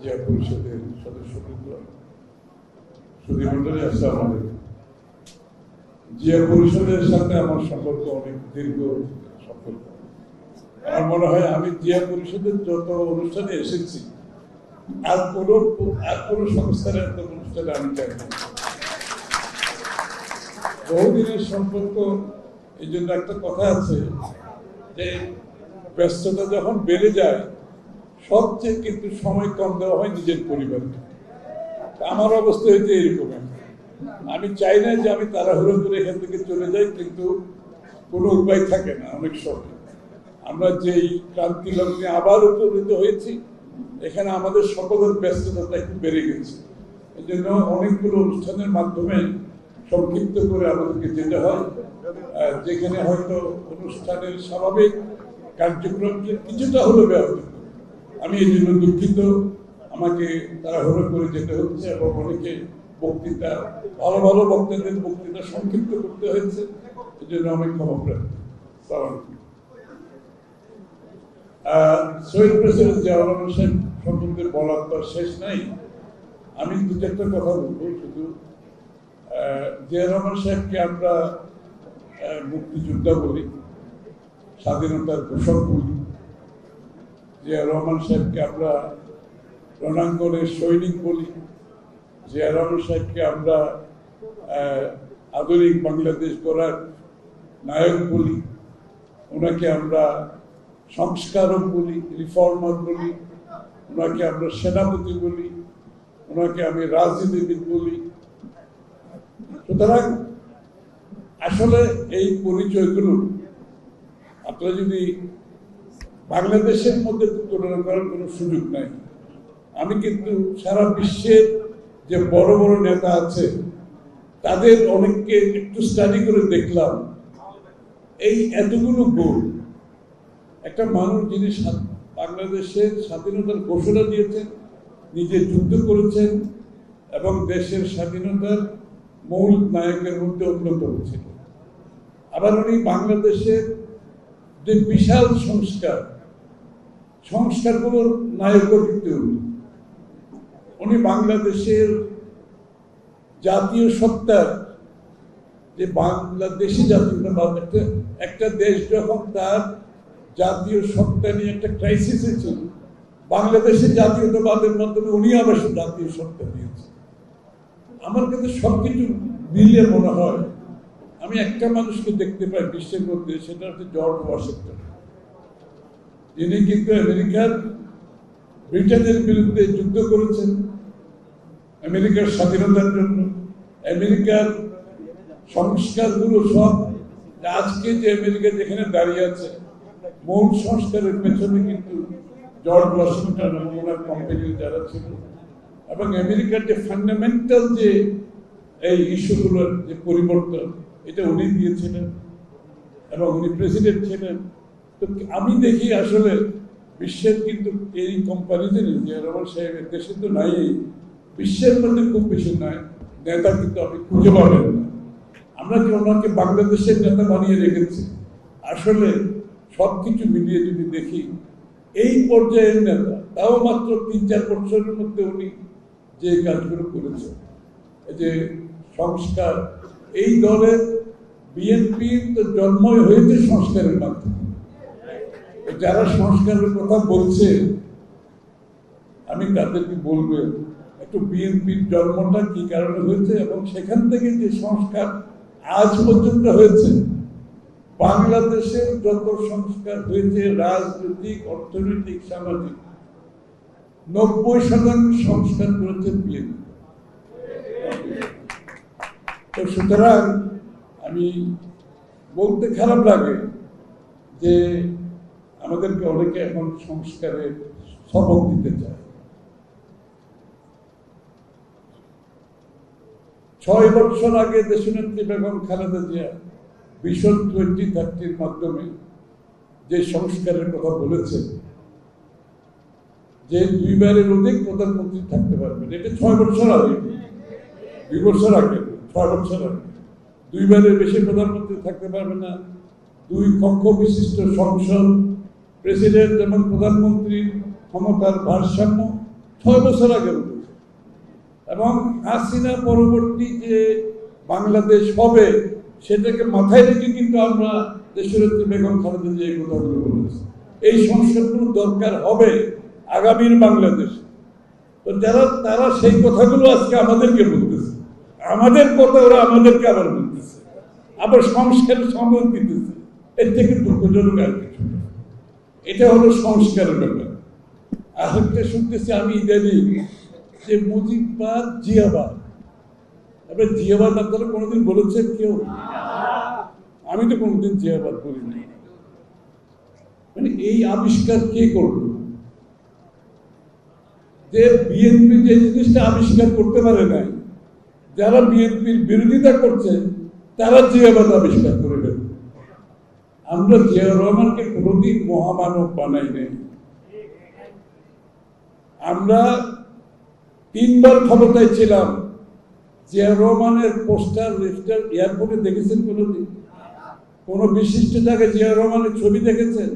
জিয়া পরিষদের সদস্যবৃন্দ, সুধীমণ্ডলী, আসসালামু আলাইকুম। জিয়া পরিষদের সাথে আমার সম্পর্ক অনেক দীর্ঘ সম্পর্ক। আমার মনে হয় আমি জিয়া পরিষদের যত অনুষ্ঠানে এসেছি আর কোনো সংস্থার এত অনুষ্ঠানে আমি চাই না। বহুদিনের সম্পর্ক। এই জন্য একটা কথা আছে যে ব্যস্ততা যখন বেড়ে যায় সবচেয়ে কিন্তু সময় কম দেওয়া হয় নিজের পরিবারকে। আমার অবস্থা হয়েছে এরকম। আমি চাই না যে আমি তাড়াহুড়ো করে এখান থেকে চলে যাই, কিন্তু কোনো উপায় থাকে না। অনেক সময় আমরা যেই ক্রান্তি লগ্নে আবার উপনীত হয়েছি, এখানে আমাদের সকলের ব্যস্ততা একটু বেড়ে গেছে। এই জন্য অনেকগুলো অনুষ্ঠানের মাধ্যমে সংক্ষিপ্ত করে আমাদেরকে যেতে হয়, যেখানে হয়তো অনুষ্ঠানের স্বাভাবিক কার্যক্রমকে কিছুটা হলেও ব্যাহত। আমি এই জন্য দুঃখিত, আমাকে তাড়াহুড়ো করে যেতে হচ্ছে এবং অনেকে বক্তৃতা, ভালো ভালো বক্তাদের বক্তৃতা সংক্ষিপ্ত করতে হয়েছে। এই জন্য আমি ক্ষমা প্রার্থী। শহীদ প্রেসিডেন্ট জিয়াউর রহমান সাহেব সম্বন্ধে বলার তো শেষ নাই। আমি দু চারটা কথা বলবো। শুধু জিয়াউর রহমান সাহেবকে আমরা মুক্তিযোদ্ধা বলি, স্বাধীনতার ঘোষক বলি। জিয়াউর রহমান সাহেবকে আমরা রণাঙ্গনের সৈনিক বলি। জিয়াউর রহমান সাহেবকে আমরা আধুনিক বাংলাদেশ গড়ার নায়ক বলি। ওনাকে আমরা সংস্কারক বলি, রিফর্মার বলি। ওনাকে আমরা সেনাপতি বলি। ওনাকে আমি রাজনীতিবিদ বলি। সুতরাং আসলে এই পরিচয়গুলো আপনারা যদি বাংলাদেশের মধ্যে তুলনা করার কোনো সুযোগ নাই। আমি কিন্তু সারা বিশ্বের যে বড় বড় নেতা আছে তাদের অনেককে একটু স্টাডি করে দেখলাম। এই এতগুলো গুণ একটা মানুষ যিনি বাংলাদেশের স্বাধীনতার ঘোষণা দিয়েছেন, নিজে যুদ্ধ করেছেন এবং দেশের স্বাধীনতার মূল নায়কের মধ্যে অন্যতম ছিল। আবার উনি বাংলাদেশের যে বিশাল সংস্কারগুলোর নায়কও কিন্তু উনি বাংলাদেশের জাতীয় সত্তার যে বাংলাদেশি জাতীয়তাবাদ, একটা দেশ যখন তার জাতীয় সত্তা নিয়ে একটা ক্রাইসিসে ছিল, বাংলাদেশের জাতীয়তাবাদের মাধ্যমে উনি আবার জাতীয় সত্তা দিয়েছে। আমার কাছে সবকিছু মিলিয়ে মনে হয় আমি একটা মানুষকে দেখতে পাই বিশ্বের মধ্যে, সেটা হচ্ছে জর্জ ওয়াশিংটন। যিনি কিন্তু ব্রিটেনের বিরুদ্ধে যুদ্ধ করেছেন আমেরিকার স্বাধীনতার জন্য। আমেরিকার সংস্কারগুলো সব আজকে যে আমেরিকা যেখানে দাঁড়িয়ে আছে, মূল সংস্কারের পেছনে কিন্তু জর্জ ওয়াশিংটন এবং ওনার কোম্পানির যারা ছিল, এবং আমেরিকার যে ফান্ডামেন্টাল যে এই ইস্যুগুলোর যে পরিবর্তন, এটা উনি দিয়েছিলেন এবং উনি প্রেসিডেন্ট ছিলেন। তো আমি দেখি আসলে বিশ্বের কিন্তু এই কোম্পানিতে জিয়াউর রহমান সাহেবের দেশে তো নাই, বিশ্বের মধ্যে খুব বেশি নাই নেতা কিন্তু আপনি খুঁজে পাবেন না। আমরা কি ওনাকে বাংলাদেশের নেতা বানিয়ে রেখেছি? আসলে সবকিছু মিলিয়ে যদি দেখি এই পর্যায়ের নেতা, তাও মাত্র ৩-৪ বছরের মধ্যে উনি যে কাজগুলো করেছেন, এই যে সংস্কার, এই দলের বিএনপির তো জন্মই হয়েছে সংস্কারের মাধ্যমে। যারা সংস্কারের কথা বলছে আমি তাদেরকে বলবো একটু বিএনপির জন্মটা কি কারণে হয়েছে এবং সেখান থেকে যে সংস্কার আজ পর্যন্ত হয়েছে। বাংলাদেশের যত সংস্কার হয়েছে রাজনৈতিক, অর্থনৈতিক, সামাজিক, 90% সংস্কার করেছেন বিএনপি। তো সুতরাং আমি বলতে খারাপ লাগে যে আমাদেরকে অনেকে এখন সংস্কারের সবক দিতে চায়। 6 বছর আগে দেশনেত্রী বেগম খালেদা জিয়া ভিশন 2030 মাধ্যমে যে সংস্কারের কথা বলেছেন, যে 2 বারের অধিক প্রধানমন্ত্রী থাকতে পারবেন, এটা 6 বছর আগে, 2 বছর আগে, 6 বছর আগে 2 বারের বেশি প্রধানমন্ত্রী থাকতে পারবে না। 2 কক্ষ বিশিষ্ট সংসদ, প্রেসিডেন্ট এবং প্রধানমন্ত্রীর ক্ষমতার ভারসাম্য 6 বছর আগে বলেছে। এবং হাসিনা পরবর্তী যে বাংলাদেশ হবে সেটাকে মাথায় রেখে কিন্তু আমরা দেশনেত্রী বেগম খালেদা জিয়া এই কথাগুলো বলেছি। এই সংস্কারগুলো দরকার হবে আগামীর বাংলাদেশে। তো তারা সেই কথাগুলো আজকে আমাদেরকে বলতেছে, আমাদের কথা ওরা আমাদেরকে আবার বলতেছে, আবার সংস্কারের সম্মান দিতেছে। এর থেকে দুঃখজনক আর কিছু না। এটা হলো সংস্কারের ব্যাপার। আরেকটা শুনতেছি আমি ইদানিং যে মুজিববাদ জিয়াবাদ। এবার জিয়াবাদ আপনারা কোনোদিন বলেছেন কেউ? আমি তো কোনোদিন জিয়াবাদ বলিনি। মানে এই আবিষ্কার কে করলো? যে বিএনপি যে জিনিসটা আবিষ্কার করতে পারে নাই, যারা বিএনপির বিরোধিতা করছে তারা জিয়াবাদ আবিষ্কার করে ফেলবে। আমরা জিয়াউর রহমানকে কোনোদিন মহামানব বানাই নাই। আমরা 3 বার ক্ষমতায় ছিলাম। জিয়াউর রহমানের পোস্টার রেস্টার এয়ারপোর্টে দেখেছেন কোনোদিন? কোনো বিশিষ্ট জায়গায় জিয়াউর রহমানের ছবি দেখেছেন?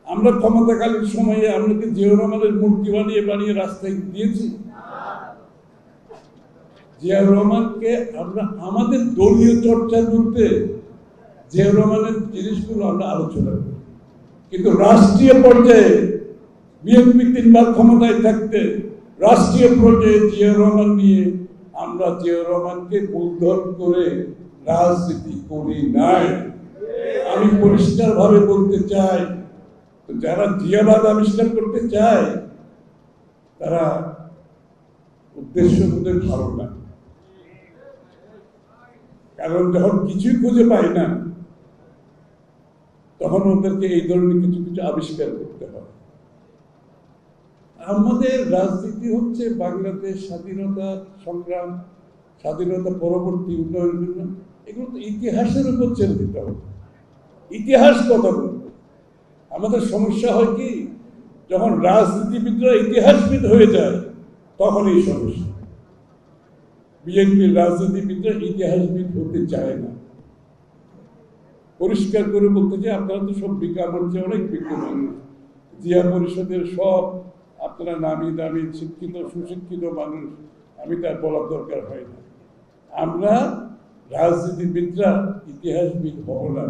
আমরা ক্ষমতাকালীন সময়ে আমরা কি জিয়াউর রহমানের মূর্তি বানিয়ে রাস্তায় দিয়েছি? জিয়াউর রহমানকে আমরা আমাদের দলীয় চর্চার মধ্যে জিয়াউর রহমানের জিনিসগুলো আমরা আলোচনা করি, কিন্তু রাষ্ট্রীয় পর্যায়ে বিএনপি 3 বার ক্ষমতায় থাকতে রাষ্ট্রীয় পর্যায়ে জিয়াউর রহমান নিয়ে আমরা জিয়াউর রহমানকে মূলধন করে রাজনীতি করি নাই। আমি পরিষ্কার ভাবে বলতে চাই, যারা জিয়াবাদ আবিষ্কার করতে চায় তারা উদ্দেশ্য ওদের ভালো না। কারণ যখন কিছুই খুঁজে পায় না তখন ওদেরকে এই ধরনের কিছু কিছু আবিষ্কার করতে হয়। আমাদের রাজনীতি হচ্ছে বাংলাদেশ স্বাধীনতা সংগ্রাম, স্বাধীনতা পরবর্তী উন্নয়নের জন্য। এগুলো তো ইতিহাসের উপর ছেড়ে দিতে হবে। ইতিহাস কথা বলবে। আমাদের সমস্যা হয় কি, যখন রাজনীতিবিদরা ইতিহাসবিদ হয়ে যায় তখন এই সমস্যা। বিএনপির রাজনীতিবিদরা ইতিহাসবিদ হতে চায় না। পরিষ্কার করে বলতে চাই, আপনারা তো সব আমার চেয়ে অনেক বিজ্ঞ মানুষ। জিয়া পরিষদের সব আপনারা নামি দামি শিক্ষিত সুশিক্ষিত মানুষ, আমি তার বলার দরকার হয় না। আমরা রাজনীতিবিদরা ইতিহাসবিদ হব না।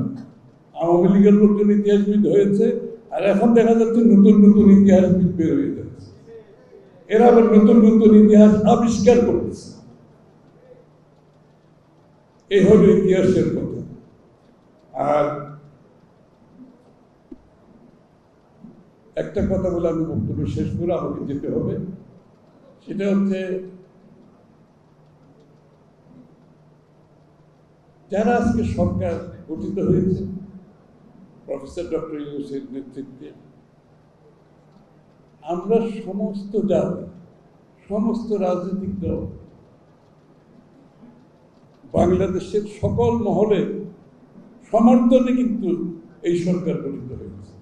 আওয়ামী লীগের লোকজন ইতিহাসবিদ হয়েছে, আর এখন দেখা যাচ্ছে নতুন নতুন ইতিহাসবিদ বের হয়ে যাচ্ছে। এরা আবার নতুন নতুন ইতিহাস আবিষ্কার করতেছে। এই হলো ইতিহাসের কথা। আর একটা কথা বলে আমি বক্তব্য শেষ করে আমাকে যেতে হবে, সেটা হচ্ছে যারা আজকে সরকার গঠিত হয়েছে প্রফেসর ডক্টর ইউনূসের নেতৃত্বে, আমরা সমস্ত জাতি, সমস্ত রাজনৈতিক দল, বাংলাদেশের সকল মহলে সমর্থনে কিন্তু এই সরকার গঠিত হয়েছে।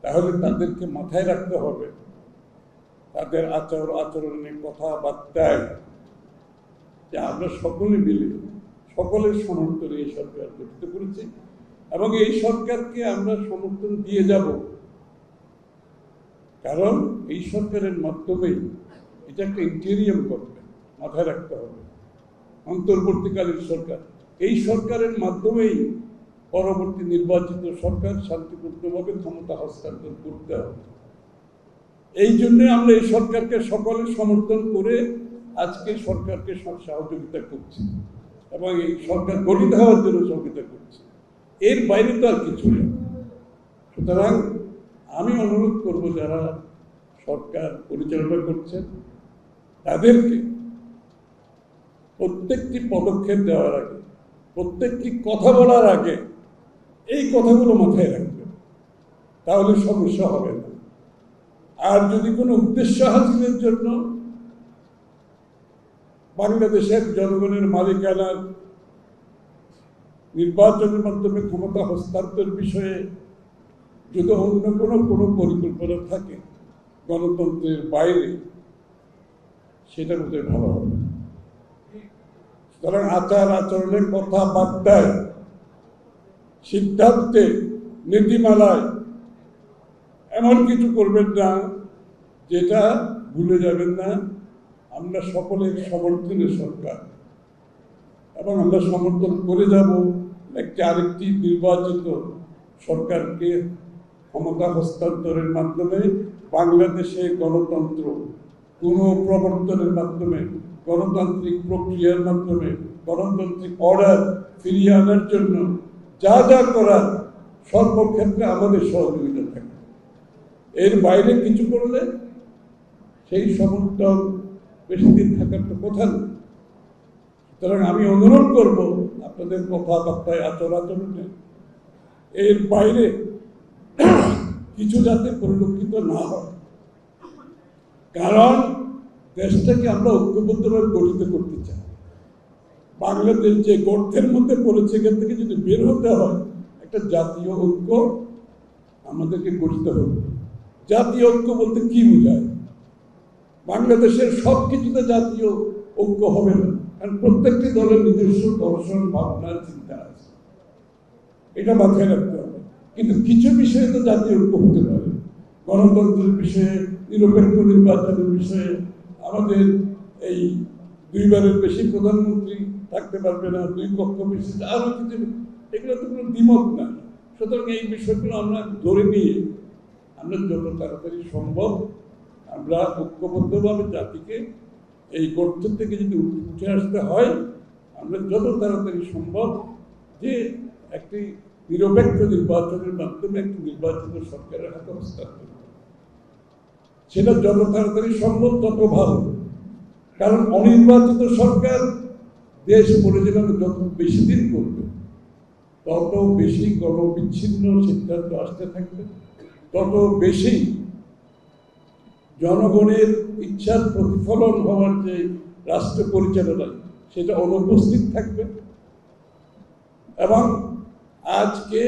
তাহলে তাদেরকে মাথায় রাখতে হবে, তাদের আচরণের কথাবার্তায় যে আমরা সকলে মিলে সকলের সমর্থনে এই সরকার গঠিত করেছি, এবং এই সরকারকে আমরা সমর্থন দিয়ে যাব। কারণ এই সরকারের মাধ্যমেই, এটা একটা ইন্টেরিয়াম গভর্নমেন্ট, মাথায় রাখতে হবে, অন্তর্বর্তীকালীন সরকার, এই সরকারের মাধ্যমেই পরবর্তী নির্বাচিত সরকার শান্তিপূর্ণভাবে ক্ষমতা হস্তান্তর করতে হবে। এই জন্য আমরা এই সরকারকে সকলে সমর্থন করে আজকে সরকারকে সহযোগিতা করছি এবং এই সরকার গঠিত হওয়ার জন্য সহযোগিতা করছি। এর বাইরে তো আর কিছু নেই। সুতরাং আমি অনুরোধ করব, যারা সরকার পরিচালনা করছেন তাদেরকে প্রত্যেকটি পদক্ষেপ দেওয়ার আগে, প্রত্যেকটি কথা বলার আগে এই কথাগুলো মাথায় রাখবেন, তাহলে সমস্যা হবে না। আর যদি কোনো উদ্দেশ্য হাসিলের জন্য বাংলাদেশের জনগণের মালিকানার নির্বাচনের মাধ্যমে ক্ষমতা হস্তান্তর বিষয়ে যদি অন্য কোনো পরিকল্পনা থাকে গণতন্ত্রের বাইরে, সেটা বোধহয় ভালো হবে। সুতরাং আচরণের কথাবার্তায়, সিদ্ধান্তে, নীতিমালায় এমন কিছু করবেন না যেটা ভুলে যাবেন না, আমরা সকলের সমর্থনের সরকার, এবং আমরা সমর্থন করে যাব আরেকটি নির্বাচিত সরকারকে ক্ষমতা হস্তান্তরের মাধ্যমে বাংলাদেশে গণতন্ত্র পুনঃপ্রবর্তনের মাধ্যমে, গণতান্ত্রিক প্রক্রিয়ার মাধ্যমে গণতান্ত্রিক অর্ডার ফিরিয়ে আনার জন্য যা যা করার সর্বক্ষেত্রে আমাদের সহযোগিতা থাকবে। এর বাইরে কিছু করলে সেই সমর্থন বেশি দিন থাকার তো কথা নেই। সুতরাং আমি অনুরোধ করব আপনাদের কথাবার্তায়, আচরণে এর বাইরে কিছু যাতে পরিলক্ষিত না হয়, কারণ দেশটাকে আমরা ঐক্যবদ্ধভাবে গঠিত করতে চাই। বাংলাদেশ যে গর্তের মধ্যে পড়েছে, এখান থেকে যদি বের হতে হয়, একটা জাতীয় ঐক্য আমাদেরকে গঠিত হবে। জাতীয় ঐক্য বলতে কি বোঝায়? বাংলাদেশের সব কিছুতে জাতীয় ঐক্য হবে না, কারণ প্রত্যেকটি দলের নিজস্ব দর্শন, ভাবনা, চিন্তা আছে, এটা মাথায় রাখতে হবে। কিন্তু কিছু বিষয়ে তো জাতীয় ঐক্য হতে পারে। গণতন্ত্রের বিষয়ে, নিরপেক্ষ নির্বাচনের বিষয়ে, আমাদের এই 2 বারের বেশি প্রধানমন্ত্রী থাকতে পারবে না, 2 পক্ষ বিশিষ্ট আরো কিছু, এগুলো তো কোনো দ্বিমত না। সুতরাং এই বিষয়গুলো আমরা ধরে নিয়ে আমরা যত তাড়াতাড়ি সম্ভব আমরা ঐক্যবদ্ধভাবে জাতিকে এই গর্ত থেকে যদি উঠে আসতে হয়, আমরা যত তাড়াতাড়ি সম্ভব যে একটি নিরপেক্ষ নির্বাচনের মাধ্যমে একটি নির্বাচিত সরকারের হাতে হস্তান্তর, সেটা যত তাড়াতাড়ি সম্ভব তত ভালো। কারণ অনির্বাচিত সরকার দেশ পরিচালনা যত বেশি দিন করবে, তত বেশি গণবিচ্ছিন্ন সিদ্ধান্ত আসতে থাকবে, তত বেশি জনগণের ইচ্ছার প্রতিফলন হওয়ার যে রাষ্ট্র পরিচালনা, সেটা অনুপস্থিত থাকবে। এবং আজকে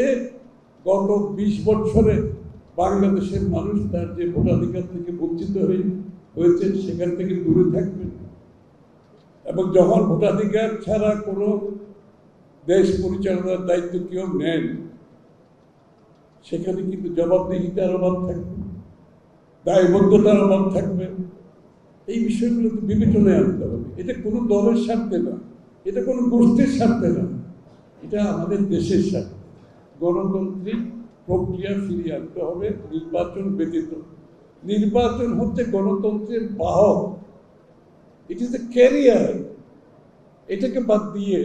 গত 20 বছরে বাংলাদেশের মানুষ তার যে ভোটাধিকার থেকে বঞ্চিত হয়েছে, সেখান থেকে দূরে থাকবে। এবং যখন ভোটাধিকার ছাড়া কোনো দেশ পরিচালনার দায়িত্ব কেউ নেন, সেখানে কিন্তু জবাবদিহিতার অভাব থাকবে, দায়বদ্ধতার অভাব থাকবে। এই বিষয়গুলো তো বিবেচনায় আনতে হবে। এটা কোনো দলের স্বার্থে না, এটা কোনো গোষ্ঠীর স্বার্থে না, এটা আমাদের দেশের স্বার্থে। গণতান্ত্রিক প্রক্রিয়া ফিরিয়ে আনতে হবে নির্বাচন ব্যতীত। নির্বাচন হচ্ছে গণতন্ত্রের বাহক, ইট ইজ এ ক্যারিয়ার। এটাকে বাদ দিয়ে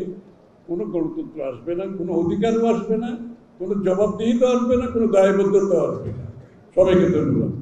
কোনো গণতন্ত্র আসবে না, কোনো অধিকারও আসবে না, কোনো জবাবদিহিতা আসবে না, কোনো দায়বদ্ধতা আসবে না। সবাইকে ধন্যবাদ।